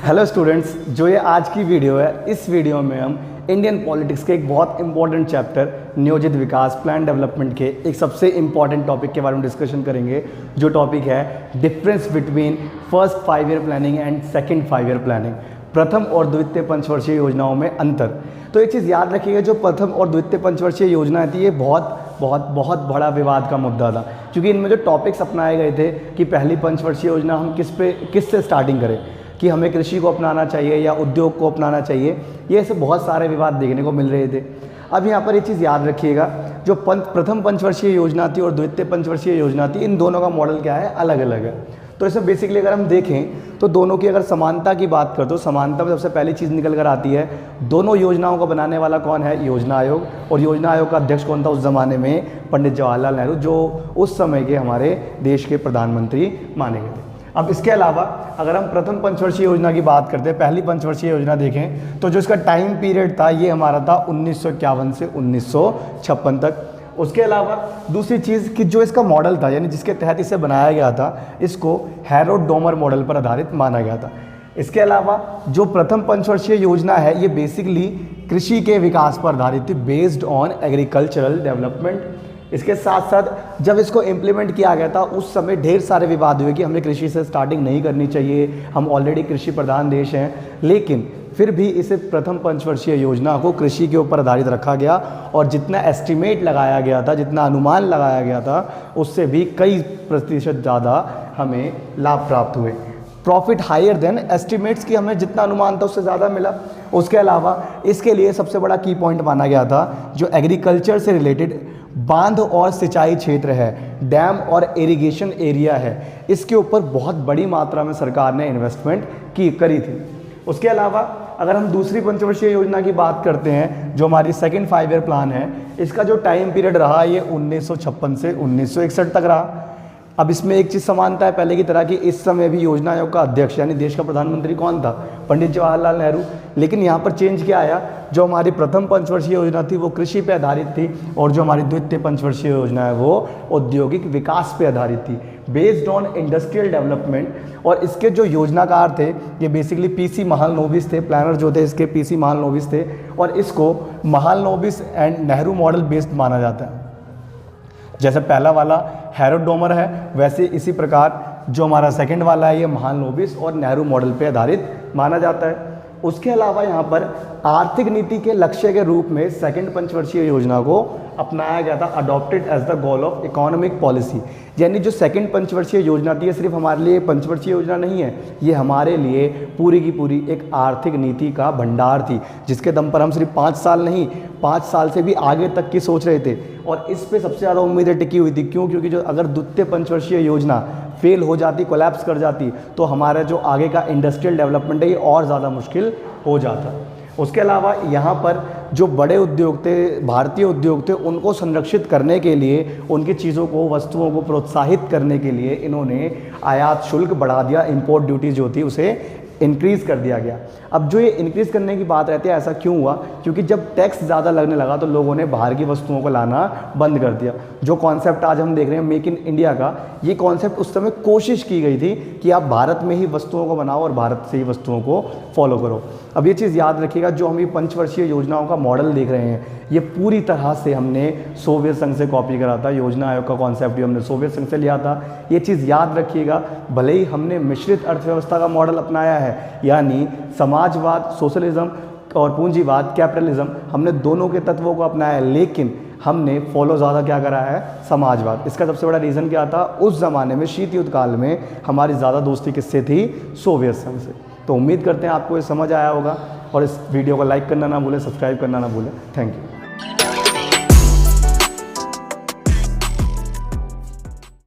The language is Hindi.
हेलो स्टूडेंट्स, जो ये आज की वीडियो है, इस वीडियो में हम इंडियन पॉलिटिक्स के एक बहुत इंपॉर्टेंट चैप्टर नियोजित विकास प्लान डेवलपमेंट के एक सबसे इंपॉर्टेंट टॉपिक के बारे में डिस्कशन करेंगे, जो टॉपिक है difference between first 5 year planning and second 5 year planning. प्रथम और द्वितीय पंचवर्षीय योजनाओं में अंतर। तो एक चीज़ याद रखिएगा, जो प्रथम और द्वितीय पंचवर्षीय योजना थी, ये बहुत बड़ा विवाद का मुद्दा था, क्योंकि इनमें जो टॉपिक्स अपनाए गए थे कि पहली पंचवर्षीय योजना हम किससे स्टार्टिंग करें, कि हमें कृषि को अपनाना चाहिए या उद्योग को अपनाना चाहिए, ये ऐसे बहुत सारे विवाद देखने को मिल रहे थे। अब यहाँ पर एक चीज़ याद रखिएगा, जो प्रथम पंचवर्षीय योजना थी और द्वितीय पंचवर्षीय योजना थी, इन दोनों का मॉडल क्या है, अलग अलग है। तो इसमें बेसिकली अगर हम देखें तो दोनों की अगर समानता की बात करें तो समानता में सबसे पहली चीज़ निकल कर आती है, दोनों योजनाओं को बनाने वाला कौन है, योजना आयोग। और योजना आयोग का अध्यक्ष कौन था उस ज़माने में, पंडित जवाहरलाल नेहरू, जो उस समय के हमारे देश के प्रधानमंत्री माने गए थे। अब इसके अलावा अगर हम प्रथम पंचवर्षीय योजना की बात करते हैं, पहली पंचवर्षीय योजना देखें तो जो इसका टाइम पीरियड था ये हमारा था 1951 से 1956 तक। उसके अलावा दूसरी चीज़ कि जो इसका मॉडल था, यानी जिसके तहत इसे बनाया गया था, इसको हैरोल्ड डोमर मॉडल पर आधारित माना गया था। इसके अलावा जो प्रथम पंचवर्षीय योजना है, ये बेसिकली कृषि के विकास पर आधारित थी, बेस्ड ऑन एग्रीकल्चरल डेवलपमेंट। इसके साथ साथ जब इसको इम्प्लीमेंट किया गया था उस समय ढेर सारे विवाद हुए कि हमें कृषि से स्टार्टिंग नहीं करनी चाहिए, हम ऑलरेडी कृषि प्रधान देश हैं, लेकिन फिर भी इसे प्रथम पंचवर्षीय योजना को कृषि के ऊपर आधारित रखा गया और जितना एस्टिमेट लगाया गया था, जितना अनुमान लगाया गया था, उससे भी कई प्रतिशत ज़्यादा हमें लाभ प्राप्त हुए। प्रॉफिट हायर देन एस्टिमेट्स की हमें जितना अनुमान था उससे ज़्यादा मिला। उसके अलावा इसके लिए सबसे बड़ा की पॉइंट माना गया था जो एग्रीकल्चर से रिलेटेड बांध और सिंचाई क्षेत्र है, डैम और इरिगेशन एरिया है, इसके ऊपर बहुत बड़ी मात्रा में सरकार ने इन्वेस्टमेंट करी थी। उसके अलावा अगर हम दूसरी पंचवर्षीय योजना की बात करते हैं, जो हमारी सेकंड 5 ईयर प्लान है, इसका जो टाइम पीरियड रहा ये 1956 से 1961 तक रहा। अब इसमें एक चीज़ समानता है पहले की तरह कि इस समय भी योजना आयोग का अध्यक्ष यानी देश का प्रधानमंत्री कौन था, पंडित जवाहरलाल नेहरू। लेकिन यहाँ पर चेंज क्या आया, जो हमारी प्रथम पंचवर्षीय योजना थी वो कृषि पे आधारित थी और जो हमारी द्वितीय पंचवर्षीय योजना है वो औद्योगिक विकास पे आधारित थी, बेस्ड ऑन इंडस्ट्रियल डेवलपमेंट। और इसके जो योजनाकार थे ये बेसिकली पीसी महालनोबिस थे, प्लानर जो थे इसके पीसी महालनोबिस थे, और इसको Mahalanobis and Nehru model based माना जाता है। जैसे पहला वाला हैरोल्ड डोमर है, वैसे इसी प्रकार जो हमारा सेकंड वाला है ये महालनोबिस और नेहरू मॉडल पे आधारित माना जाता है। उसके अलावा यहाँ पर आर्थिक नीति के लक्ष्य के रूप में सेकंड पंचवर्षीय योजना को अपनाया गया था, adopted as the goal of economic policy. यानी जो सेकंड पंचवर्षीय योजना थी ये सिर्फ हमारे लिए पंचवर्षीय योजना नहीं है, ये हमारे लिए पूरी की पूरी एक आर्थिक नीति का भंडार थी, जिसके दम पर हम सिर्फ 5 साल नहीं 5 साल से भी आगे तक की सोच रहे थे। और इस पे सबसे ज़्यादा उम्मीदें टिकी हुई थी, क्यों? क्योंकि जो अगर द्वितीय पंचवर्षीय योजना फेल हो जाती, कोलैप्स कर जाती, तो हमारा जो आगे का इंडस्ट्रियल डेवलपमेंट है ये और ज़्यादा मुश्किल हो जाता। उसके अलावा यहाँ पर जो बड़े उद्योग थे, भारतीय उद्योग थे, उनको संरक्षित करने के लिए, उनकी चीज़ों को, वस्तुओं को प्रोत्साहित करने के लिए इन्होंने आयात शुल्क बढ़ा दिया, इंपोर्ट ड्यूटी जो थी उसे इंक्रीज़ कर दिया गया। अब जो ये इंक्रीज़ करने की बात रहती है, ऐसा क्यों हुआ? क्योंकि जब टैक्स ज़्यादा लगने लगा तो लोगों ने बाहर की वस्तुओं को लाना बंद कर दिया। जो कॉन्सेप्ट आज हम देख रहे हैं मेक इन इंडिया का, ये कॉन्सेप्ट उस समय कोशिश की गई थी कि आप भारत में ही वस्तुओं को बनाओ और भारत से ही वस्तुओं को फॉलो करो। अब ये चीज़ याद रखिएगा, जो हम ये पंचवर्षीय योजनाओं का मॉडल देख रहे हैं ये पूरी तरह से हमने सोवियत संघ से कॉपी करा था। योजना आयोग का कॉन्सेप्ट भी हमने सोवियत संघ से लिया था। ये चीज़ याद रखिएगा, भले ही हमने मिश्रित अर्थव्यवस्था का मॉडल अपनाया है, यानी समाजवाद, सोशलिज्म और पूंजीवाद, कैपिटलिज्म, हमने दोनों के तत्वों को अपनाया है, लेकिन हमने फॉलो ज़्यादा क्या करा है, समाजवाद। इसका सबसे बड़ा रीज़न क्या था, उस ज़माने में शीत युद्ध काल में हमारी ज़्यादा दोस्ती किससे थी, सोवियत संघ से। तो उम्मीद करते हैं आपको ये समझ आया होगा, और इस वीडियो को लाइक करना ना भूलें, सब्सक्राइब करना ना भूलें। Thank you.